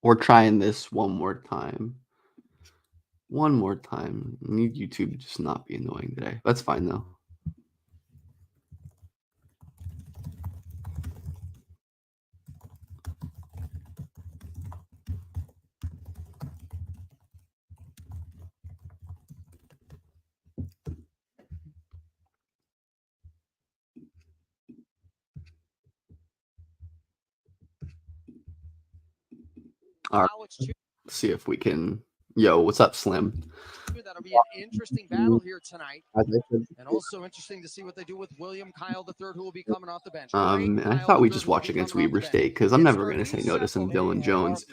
Or trying this one more time. One more time. I need YouTube to just not be annoying today. That's fine though. All right. Let's see if we can. Yo, what's up, Slim? That'll be an interesting battle here tonight. As I said, And also interesting to see what they do with William Kyle III, who will be coming off the bench. and I thought we'd just watch against Weber State because I'm never going to say no to some Dylan Jones,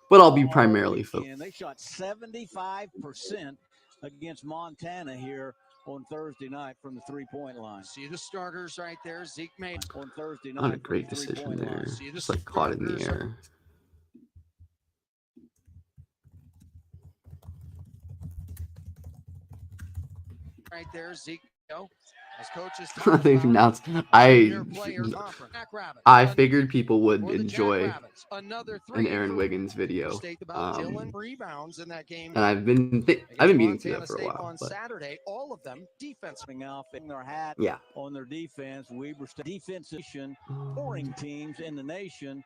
but I'll be primarily focused. They shot 75% against Montana here on Thursday night from the three-point line. See the starters right there. Zeke made on Thursday night. Not a great decision there. Just like caught in the air. Right there, Zeke. As coaches They announced. I figured people would enjoy an Aaron Wiggins video. And I've been meaning to that for a while. But Saturday, all of them defensively off in their hat yeah. on their defense. Weber State defensive scoring teams in the nation.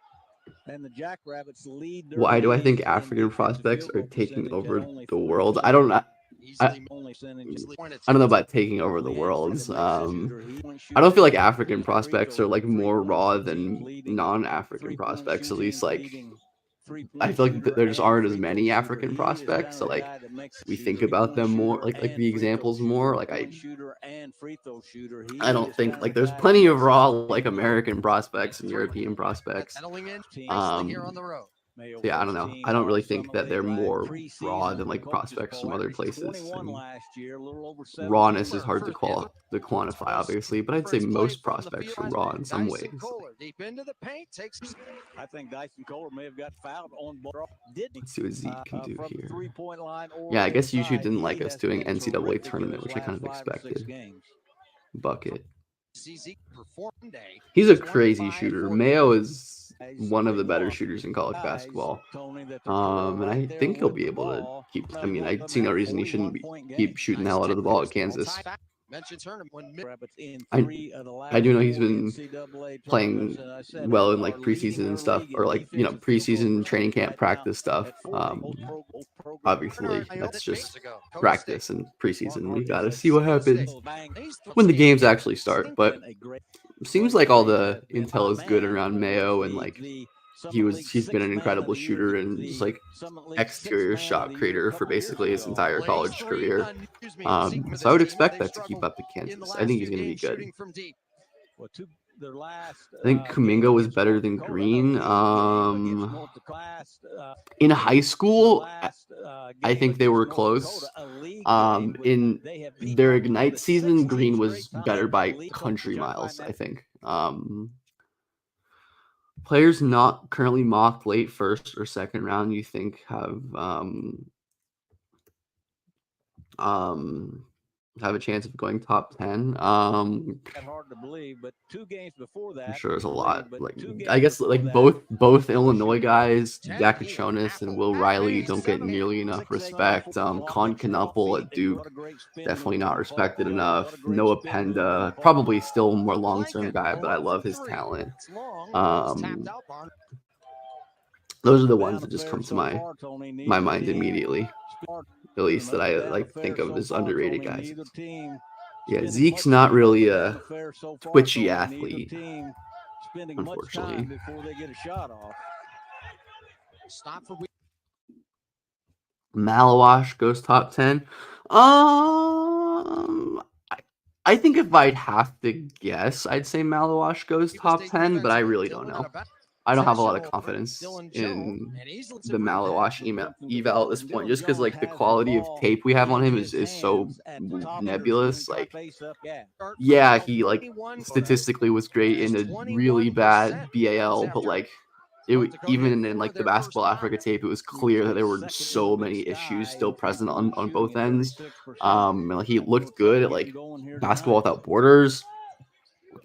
And the Jackrabbits lead. Why do I think African prospects are taking over the world? I don't know. I don't know about taking over the world. I don't feel like African prospects are like more raw than non-African prospects. At least like I feel like there just aren't as many African prospects. So like we think about them more, like the examples more. Like I don't think like there's plenty of raw like American prospects and European prospects. Yeah, I don't know. I don't really think that they're more raw than like prospects from other places. And rawness is hard to quantify, obviously, but I'd say most prospects are raw in some ways. I think Dyson Kohler may have got fouled on. Let's see what Zeke can do here. Yeah, I guess YouTube didn't like us doing NCAA tournament, which I kind of expected. Bucket. He's a crazy shooter. Mayo is one of the better shooters in college basketball. And I think he'll be able to keep. I mean, I see no reason he shouldn't keep shooting the hell out of the ball at Kansas. I do know he's been playing well in like preseason and stuff, or like preseason training camp practice stuff. Obviously, that's just practice and preseason. We got to see what happens when the games actually start. But it seems like all the intel is good around Mayo, and like he's been an incredible shooter and just like exterior shot creator for basically his entire college career. So I would expect that to keep up at Kansas. I think he's going to be good. I think Kuminga was better than Green. In high school, I think they were close. In their Ignite season, Green was better by country miles, I think. Players not currently mocked late first or second round, you think have a chance of going top 10. Hard to believe, but 2 games before that, I'm sure there's a lot. Like I guess like both Illinois guys, Dakachonis and Will Riley, don't get nearly enough respect. Con Knuppel at Duke, definitely not respected enough. Noah Penda, probably still a more long-term guy, but I love his talent. Those are the ones that just come to my mind immediately. At least that I like think of as underrated guys. Yeah, Zeke's not really a twitchy athlete, unfortunately. Malawash goes top 10. I think if I'd have to guess, I'd say Malawash goes top 10, but I really don't know. I don't have a lot of confidence in the Malawash eval at this point, just because like the quality of tape we have on him is so nebulous. Like, yeah, he like statistically was great in a really bad BAL, but like even in like the Basketball Africa tape, it was clear that there were so many issues still present on both ends. And, like, he looked good at like Basketball Without Borders.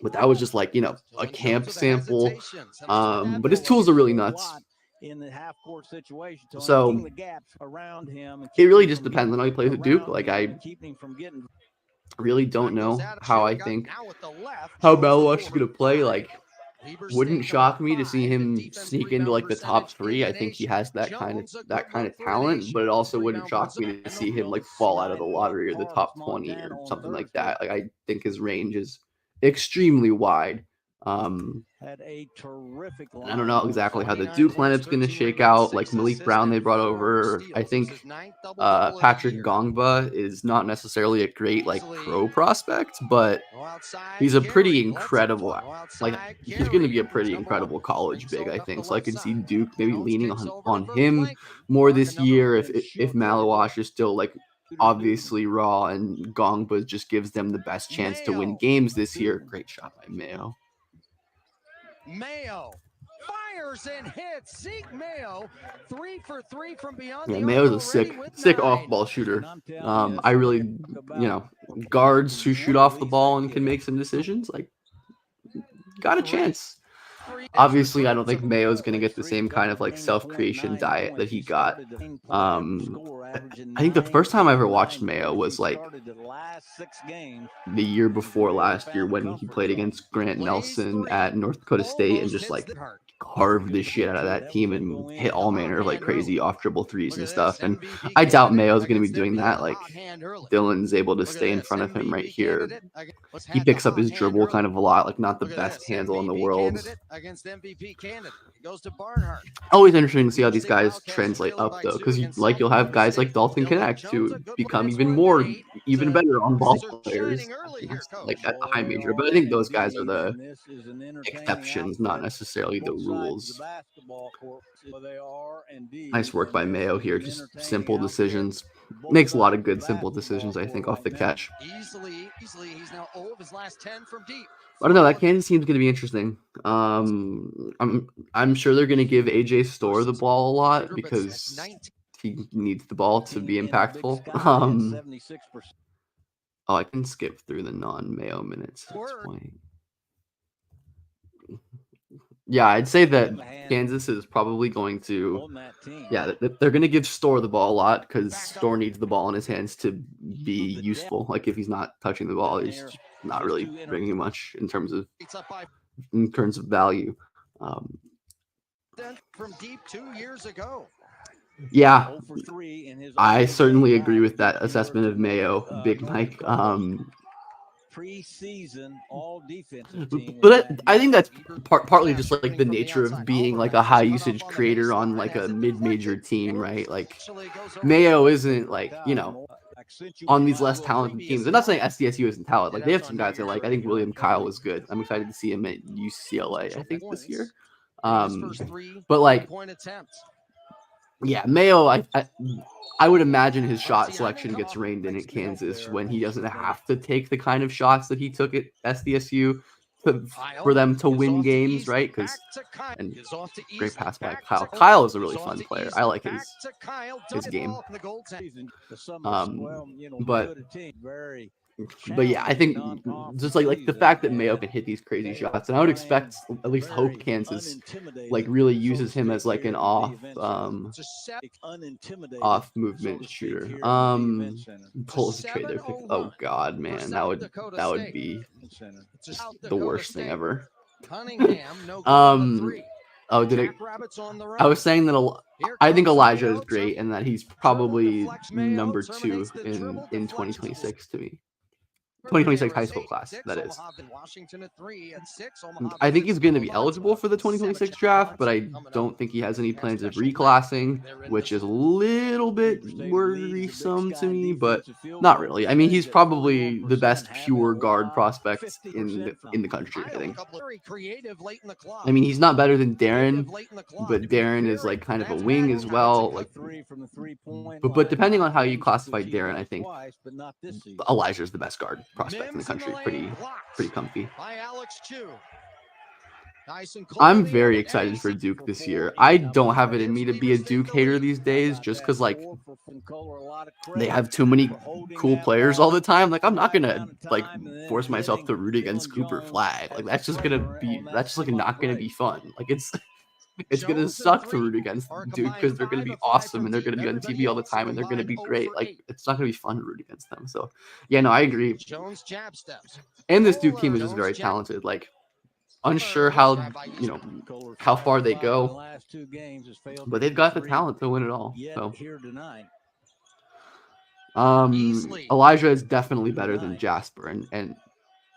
But that was just like, a camp sample. But his tools are really nuts. in the half court situation. So emptying the gaps around him. It really just depends on how he plays with Duke. Like, I keeping him from getting really don't know how I think Now with the left, how shows Maluash is over going to play. 5. Like, Lieber's wouldn't stayed shock about me to see 5 him defense sneak into like the rebound top percentage 3. I think he has that Jones, a good kind one of for the talent, nation. but it also wouldn't Rebound shock me to percentage. see him like fall out of the lottery or the top 20 or something like that. Like, I think his range is extremely wide. had a terrific I don't know exactly how the 29 Duke points, lineup's going to 13 shake rebounds, out. Like 6 Malik assists, Brown, they and brought 4 over. steals. I This think is his 9th double-double of the Patrick year. Gongba is not necessarily a great like Easily pro prospect, but go outside, he's a pretty Gary lets it incredible, fly. Go like outside, he's going to Gary, be a who's pretty number 1, incredible college brings big, it I up think. the So I left can see side. Duke maybe Jones leaning kicks on, over to on Verflank. him more Marking this number year 1. if Maluash is still like obviously raw and Gongba just gives them the best chance to win Mayo. games this year. Great shot by Mayo. Mayo fires and hits. Zeke Mayo, 3 for 3 from beyond Yeah, the Mayo's arc a sick already with 9. off-ball shooter. I really, guards who shoot off the ball and can make some decisions, like, got a chance. Obviously, I don't think Mayo's going to get the same kind of like self-creation diet that he got. I think the first time I ever watched Mayo was like the year before last year when he played against Grant Nelson at North Dakota State and just like carved the shit out of that team and hit all manner of like crazy off dribble threes and stuff. And I doubt Mayo's going to be doing that. Like, Dylan's able to stay in front of him right here. He picks up his dribble kind of a lot, like not the best handle in the world. Against MVP candidate. It goes to Barnhart. Always interesting to see how these guys translate up though, because you'll have guys like Dalton Connect who become even better on ball players, like at the high major. But I think those guys are the exceptions, not necessarily the rules. Nice work by Mayo here. Just simple decisions. Makes a lot of good simple decisions, I think, off the catch. Easily, he's now 0 of his last 10 from deep. I don't know. That Kansas team's going to be interesting. I'm sure they're going to give AJ Storr the ball a lot because he needs the ball to be impactful. Oh, I can skip through the non-Mayo minutes at this point. Yeah, I'd say that Kansas is probably going to, they're going to give Storr the ball a lot because Storr needs the ball in his hands to be useful. Like, if he's not touching the ball, he's not really bringing much in terms of value. From deep 2 years ago. Yeah, I certainly agree with that assessment of Mayo, Big Mike. Preseason all defensive team, but I think that's partly just like the nature of being like a high usage creator on like a mid-major team, right? Like, Mayo isn't like, on these less talented teams. I'm not saying SDSU isn't talented. Like, they have some guys that like. I think William Kyle was good. I'm excited to see him at UCLA, I think, this year. But like, yeah, Mayo, I would imagine his shot selection gets reined in at Kansas when he doesn't have to take the kind of shots that he took at SDSU for them to win games, right? And great pass by Kyle. Kyle is a really fun player. I like his game. But yeah, I think just like the fact that Mayo can hit these crazy shots, and I would expect, at least hope, Kansas like really uses him as like an off movement shooter. Pulls the trade there. Oh god, man, that would be just the worst thing ever. Oh, did it? I was saying that I think Elijah is great and that he's probably number 2 in 2026 to me. 2026 high school class, that is. I think he's going to be eligible for the 2026 draft, but I don't think he has any plans of reclassing, which is a little bit worrisome to me, but not really. I mean, he's probably the best pure guard prospect in the country, I think. I mean, he's not better than Darren, but Darren is like kind of a wing as well. Like, but depending on how you classify Darren, I think Elijah's the best guard prospect in the country. Pretty comfy. I'm very excited for Duke this year. I don't have it in me to be a Duke hater these days just because like they have too many cool players all the time. Like, I'm not gonna like force myself to root against Cooper Flag. Like, that's just like not gonna be fun. Like, it's gonna Jones and suck to 3 root against are a dude combined because they're gonna 5 be of 5 awesome from and they're deep. gonna be on Everybody TV all the else time and they're gonna combined be 0 great. for Like 8. it's not gonna be fun to root against them. So yeah, no, I agree. Jones jab steps. And this Duke team Kohler. is just Jones very jab. talented. Like unsure how how far they go, but they've got the talent to win it all. So Easley. Elijah is definitely better than Jasper and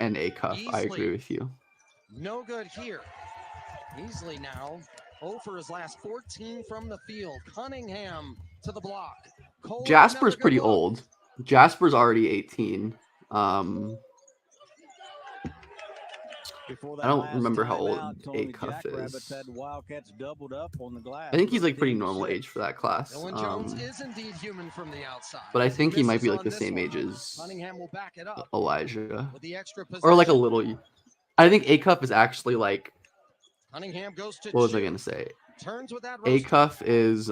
Acuff. I agree Easley. with you. No good here. Easley now 0 for his last 14 from the field. Cunningham to the block. Kohler, Jasper's another good pretty look. old. Jasper's already 18. I don't remember how old Acuff is. I think he's like pretty normal age for that class. Dylan Jones is indeed human from the outside. But I As think he might misses be like on the this same one. age as Cunningham will back it up Elijah, with the extra or like a possession. little. I think Acuff is actually like. Cunningham goes to What was I Chu. gonna say? Turns with that roster. Acuff is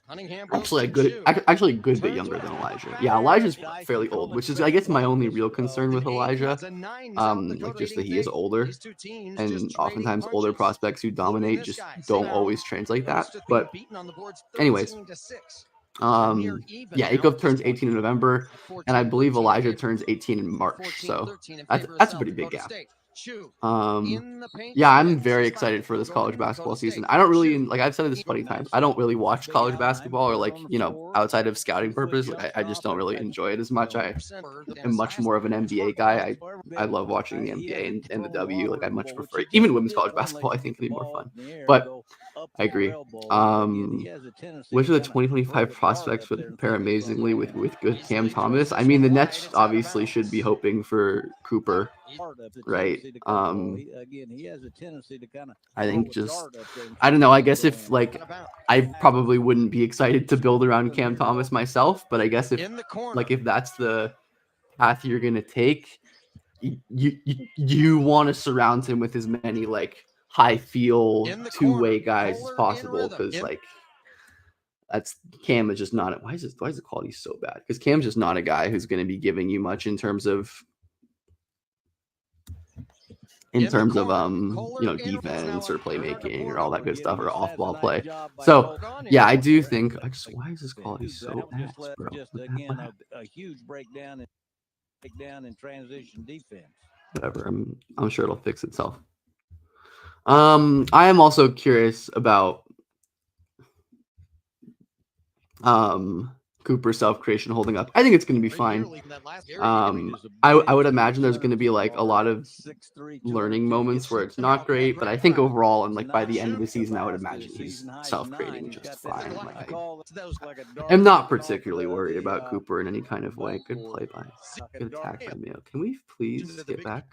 Cunningham goes actually a to good, Chu. actually a good bit Turns younger with than it. Elijah. Yeah, Elijah's fairly old, which is I guess my only real concern with Elijah. Has a 9 South Like Dakota just that leading he is big. older, These two teams and just trading oftentimes older punches, prospects who including dominate this just guy. don't Sam always translate goes that. to But beaten on the boards anyways, 13-6. yeah, Acuff turns 18 in November, and I believe Elijah turns 18 in March. So that's a pretty big gap. Yeah, I'm very excited for this college basketball season. I don't really, like I've said this funny times, I don't really watch college basketball, or like, you know, outside of scouting purpose. Like I just don't really enjoy it as much. I am much more of an NBA guy. I love watching the NBA and the W. Like I much prefer it. Even women's college basketball, I think can be more fun. But I agree. Which of the 2025 prospects would pair amazingly with good Cam Thomas? I mean, the Nets obviously should be hoping for Cooper, right? I think just, I don't know. I guess if like, I probably wouldn't be excited to build around Cam Thomas myself, but I guess if like if that's the path you're gonna take, you want to surround him with as many like high feel two-way guys as possible, because like that's Cam is just not. Why is the quality so bad? Because Cam's just not a guy who's going to be giving you much in terms of defense or playmaking or all that good stuff, or off-ball play. So yeah, I do think. Why is this quality so ass, bro? A huge breakdown in transition defense. Whatever. I'm sure it'll fix itself. I am also curious about Cooper's self-creation holding up. I think it's going to be fine. I would imagine there's going to be like a lot of learning moments where it's not great, but I think overall, and like by the end of the season, I would imagine he's self-creating just fine. Like, I'm not particularly worried about Cooper in any kind of way. Good play by, good attack by Mayo. Can we please get back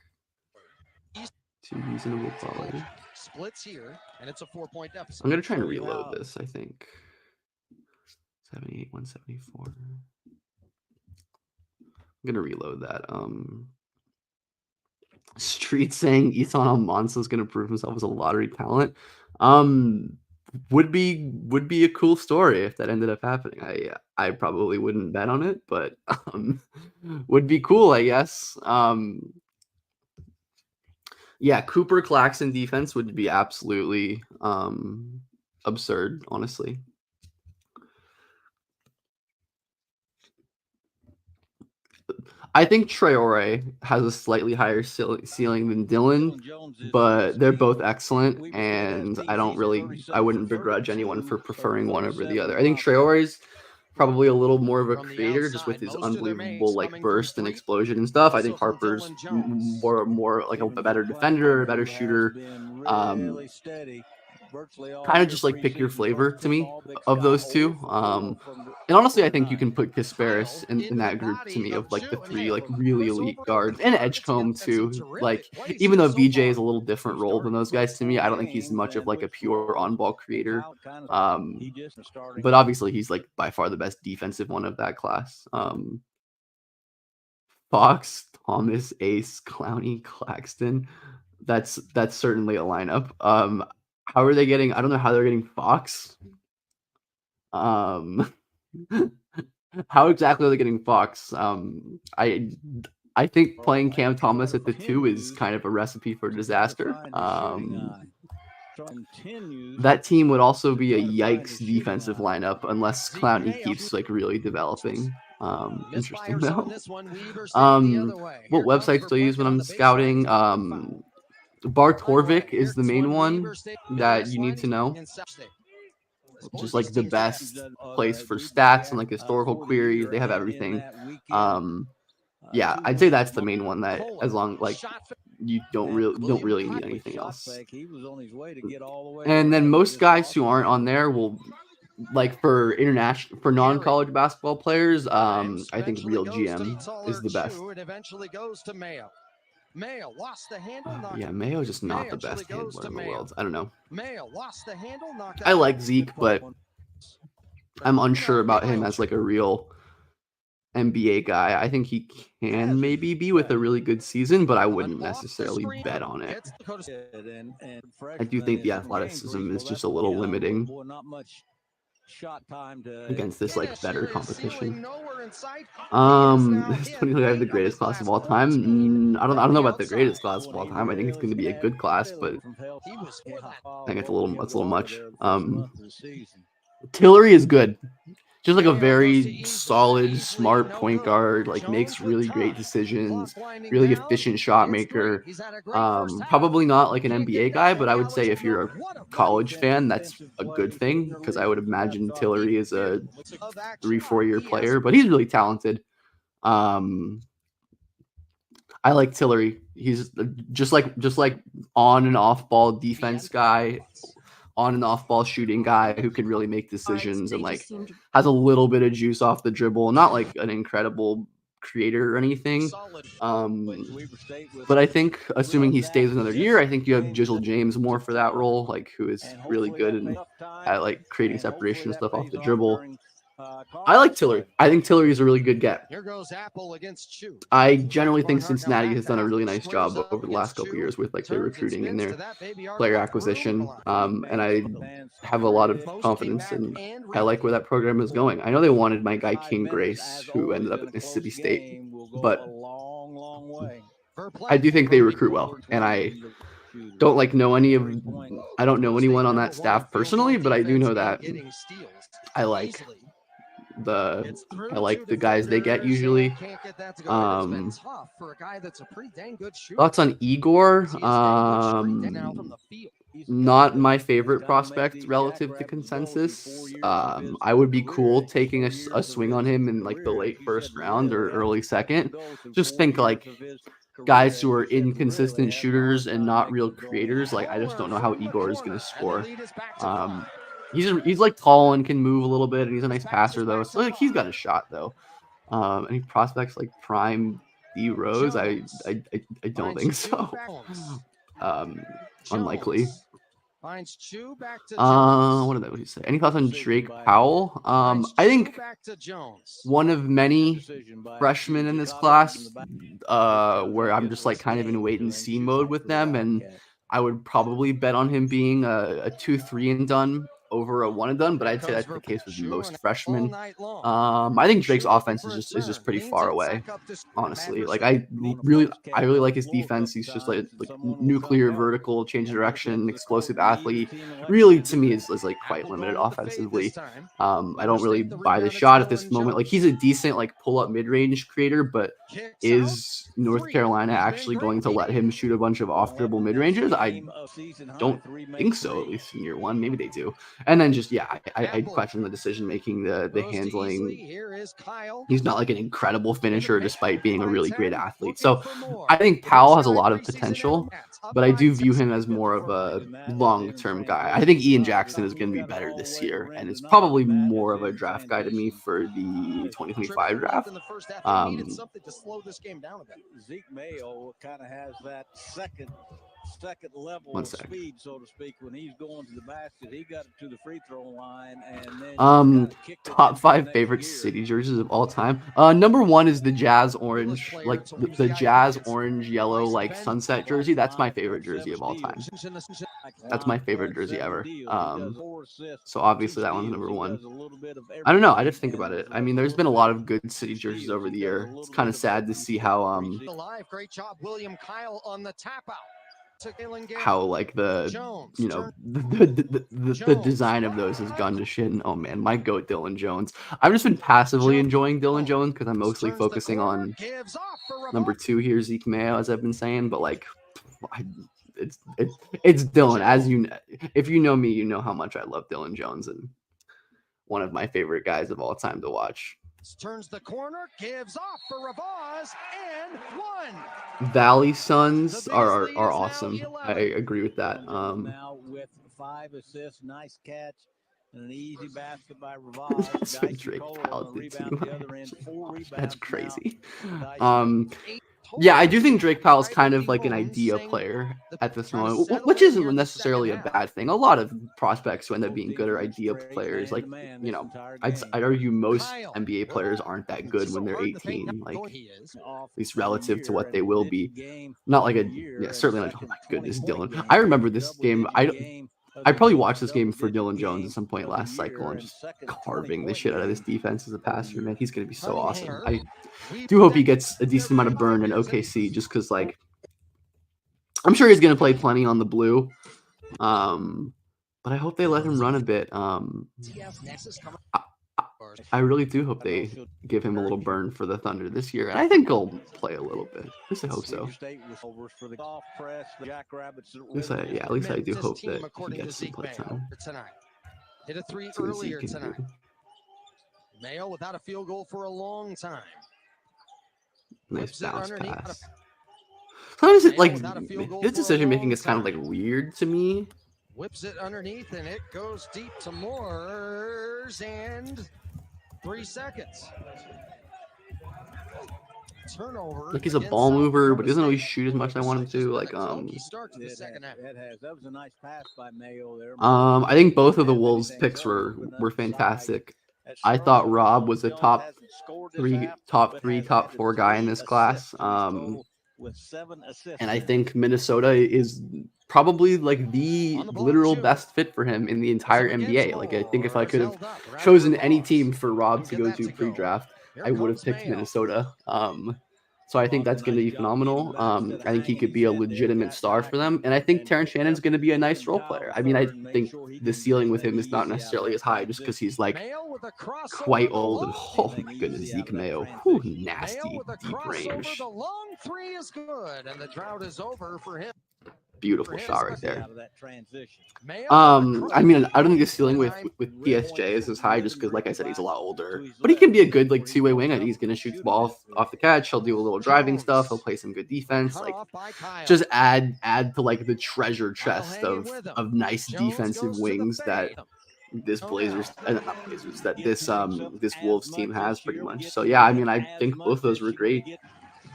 to reasonable quality? Splits here, and it's a 4-point deficit. I'm gonna try and reload this. I think 78, 174. I'm gonna reload that. Street saying Ethan Almanza is gonna prove himself as a lottery talent. Would be a cool story if that ended up happening. I probably wouldn't bet on it, but would be cool, I guess. Yeah, Cooper Claxton defense would be absolutely absurd, honestly. I think Traore has a slightly higher ceiling than Dylan, but they're both excellent, and I wouldn't begrudge anyone for preferring one over the other. I think Traore's probably a little more of a creator, just with his unbelievable like burst and explosion and stuff. I think Harper's more like a better defender, a better shooter. Kind of just like pick your flavor to me of those two. And honestly, I think you can put Kasparis in that group to me of like the three like really elite guards, and Edgecombe too. Like even though VJ is a little different role than those guys to me, I don't think he's much of like a pure on-ball creator. But obviously he's like by far the best defensive one of that class. Fox, Thomas, Ace, Clowney, Claxton. That's certainly a lineup. How are they getting? I don't know how they're getting Fox. How exactly are they getting Fox? I think playing Cam Thomas at the 2 is kind of a recipe for disaster. That team would also be a yikes defensive lineup unless Clowney keeps like really developing. Interesting though. What websites do I use when I'm scouting? Bartorvik is the main one that you need to know. Just like the best place for stats and like historical queries. They have everything. Yeah, I'd say that's the main one that as long like you don't really need anything else. And then most guys who aren't on there will like for non-college basketball players, I think Real GM is the best. It eventually goes to Mayo. Mayo lost the handle. Yeah, Mayo is just not the best handler in the world. I don't know. Mayo lost the handle. I like Zeke, but I'm unsure about him as like a real NBA guy. I think he can maybe be with a really good season, but I wouldn't necessarily bet on it. I do think the athleticism is just a little limiting against this like better competition. I have the greatest class of all time. I don't know about the greatest class of all time. I think it's going to be a good class, but I think it's a little much. Tillery is good. Just like a very solid, smart point guard, like makes really great decisions, really efficient shot maker. Probably not like an NBA guy, but I would say if you're a college fan, that's a good thing because I would imagine Tillery is a 3-4 year player, but he's really talented. I like Tillery. He's just like on and off ball defense guy. On and off ball shooting guy who can really make decisions and like has a little bit of juice off the dribble, not like an incredible creator or anything. But I think assuming he stays another year, I think you have Jizzle James more for that role, like who is really good and at like creating separation and stuff off the dribble. I like Tillery. I think Tillery is a really good get. I generally think Cincinnati has done a really nice job over the last couple of years with like their recruiting and their player acquisition. And I have a lot of confidence and I like where that program is going. I know they wanted my guy King Grace, who ended up at Mississippi State, but I do think they recruit well. And I don't know anyone on that staff personally, but I do know that I like the guys they get usually. Thoughts on Igor? Not my favorite prospect relative to consensus. I would be cool taking a swing on him in like the late first round or early second. Just think like guys who are inconsistent shooters and not real creators. Like I just don't know how Igor is going to score. He's like tall and can move a little bit, and he's a nice passer though. So like he's got a shot though. Any prospects like Prime D Rose? I don't think so. Unlikely. What did he say? Any thoughts on Drake Powell? I think one of many freshmen in this class, where I'm just like kind of in wait and see mode with them, and I would probably bet on him being a 2-3 and done over a 1 and done, but I'd say that's the case with most freshmen. I think Drake's offense is just pretty far away, honestly. Like I really like his defense. He's just like nuclear vertical, change of direction, explosive athlete. Really, to me, is like quite limited offensively. I don't really buy the shot at this moment. Like he's a decent like pull up mid range creator, but is North Carolina actually going to let him shoot a bunch of off dribble mid ranges? I don't think so. At least in year one, maybe they do. And then just, yeah, I question the decision making, the handling. He's not like an incredible finisher despite being a really great athlete. So I think Powell has a lot of potential, but I do view him as more of a long-term guy. I think Ian Jackson is going to be better this year, and it's probably more of a draft guy to me for the 2025 draft. Zeke Mayo kind of has that second second level One of sec. speed, so to speak, when he's going to the basket. He got it to the free throw line, and then Top 5 favorite city jerseys of all time. Number 1 is the Jazz orange, like the Jazz orange yellow like sunset jersey. That's my favorite jersey of all time. That's my favorite jersey ever. So obviously that one's number 1. I don't know. I just think about it. I mean, there's been a lot of good city jerseys over the year. It's kind of sad to see how Great job, William Kyle on the tap out. how like the the design of those has gone to shit. And oh man, my goat Dylan Jones. I've just been passively enjoying Dylan Jones because I'm mostly focusing on number 2 here, Zeke Mayo, as I've been saying. But like, it's Dylan. As you know, if you know me, you know how much I love Dylan Jones and one of my favorite guys of all time to watch. Turns the corner, gives off for Ravaz, and 1. Valley Suns are awesome. I agree with that. Now with 5 assists, nice catch, and an easy basket by Ravaz. That's what Drake Powell did too. That's crazy. Yeah, I do think Drake Powell is kind of like an idea player at this moment, which isn't necessarily a bad thing. A lot of prospects who end up being good are idea players. Like, you know, I'd argue most NBA players aren't that good when they're 18, like at least relative to what they will be. Not like certainly not. Oh my goodness, Dylan. I remember this game. I probably watched this game for Dylan Jones at some point last cycle and just carving the shit out of this defense as a passer. Man, he's going to be so awesome. I do hope he gets a decent amount of burn in OKC just because, like, I'm sure he's going to play plenty on the blue. But I hope they let him run a bit. I really do hope they give him a little burn for the Thunder this year. And I think he'll play a little bit. At least I hope so. At least I do hope that he gets some play time. Hit a 3 earlier tonight. Mayo without a field goal for a long time. Nice bounce pass. Sometimes it, like, his decision making is kind of like weird to me. Whips it underneath and it goes deep to Moores and 3 seconds. Turnover. Like, he's a ball mover, but he doesn't always shoot as much as I want him to. Like, that was a nice pass by Mayo there. I think both of the Wolves picks were fantastic. I thought Rob was a top 3, top 4 guy in this class. And I think Minnesota is probably like the literal best fit for him in the entire NBA. Like, I think if I could have chosen any team for Rob to go to pre-draft, I would have picked Minnesota. So I think that's going to be phenomenal. I think he could be a legitimate star for them. And I think Terrence Shannon's going to be a nice role player. I mean, I think the ceiling with him is not necessarily as high just because he's like quite old. And oh my goodness, Zeke Mayo. Whew, nasty deep range. The long 3 is good, and the drought is over for him. Beautiful shot right there. I mean, I don't think the ceiling with PSJ is as high just because, like I said, he's a lot older. But he can be a good like 2-way wing. I think he's gonna shoot the ball off the catch. He'll do a little driving stuff. He'll play some good defense. Like, just add to like the treasure chest of nice defensive wings that this this Wolves team has pretty much. So yeah, I mean, I think both of those were great.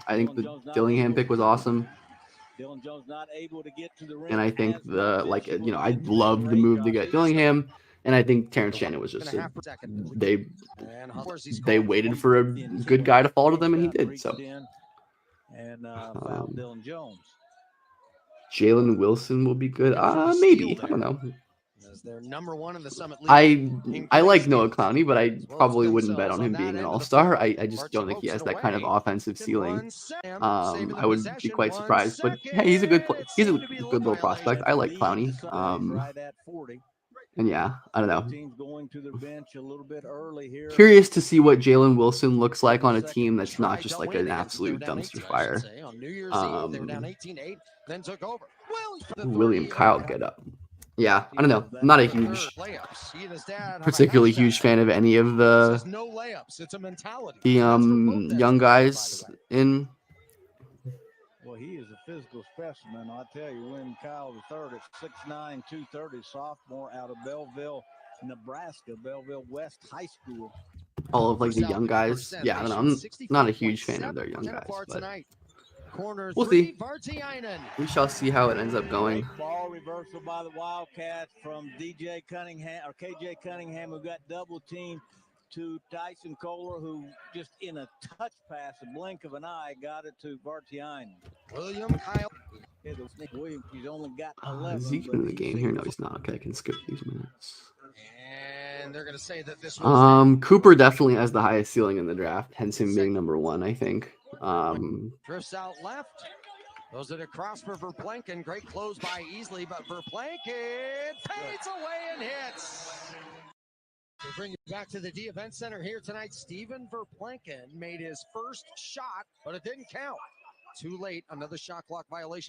I think the Dillingham pick was awesome. Dylan Jones not able to get to the rim. And I think I love the move to get Dillingham. And I think Terrence Shannon was just they waited for a good guy to fall to them, and he did. So Dylan Jones. Jalen Wilson will be good. Maybe. I don't know. They're number 1 in the Summit League. I like Noah Clowney, but I probably wouldn't bet on him being an all-star. I just don't think he has that kind of offensive ceiling. I would be quite surprised, but hey, he's a good little prospect. I like Clowney. And yeah, I don't know. Curious to see what Jalen Wilson looks like on a team that's not just like an absolute dumpster fire. William Kyle get up. Yeah, I don't know. I'm not a particularly huge fan of any of the young guys in. Well, he is a physical specimen. I'll tell you, William Kyle III at 6'9", 230, sophomore out of Belleville, Nebraska, Belleville West High School. All of like the young guys. Yeah, I don't know. I'm not a huge fan of their young guys, but corner We'll three, see. Vartiainen. We shall see how it ends up going. Great ball reversal by the Wildcats from DJ Cunningham or KJ Cunningham, who got double teamed, to Tyson Kohler, who just in a touch pass, a blink of an eye, got it to Vartiainen. William Kyle. Yeah, Williams, he's only got 11. Is he but in the he game seems here? No, he's not. Okay, I can skip these minutes. And they're going to say that this was Cooper definitely has the highest ceiling in the draft, hence him being number 1, I think. drifts out left. Those it across for Verplanken. Great close by Easley, but Verplanken fades away and hits. We bring you back to the D Event Center here tonight. Steven Verplanken made his first shot, but it didn't count. Too late, another shot clock violation.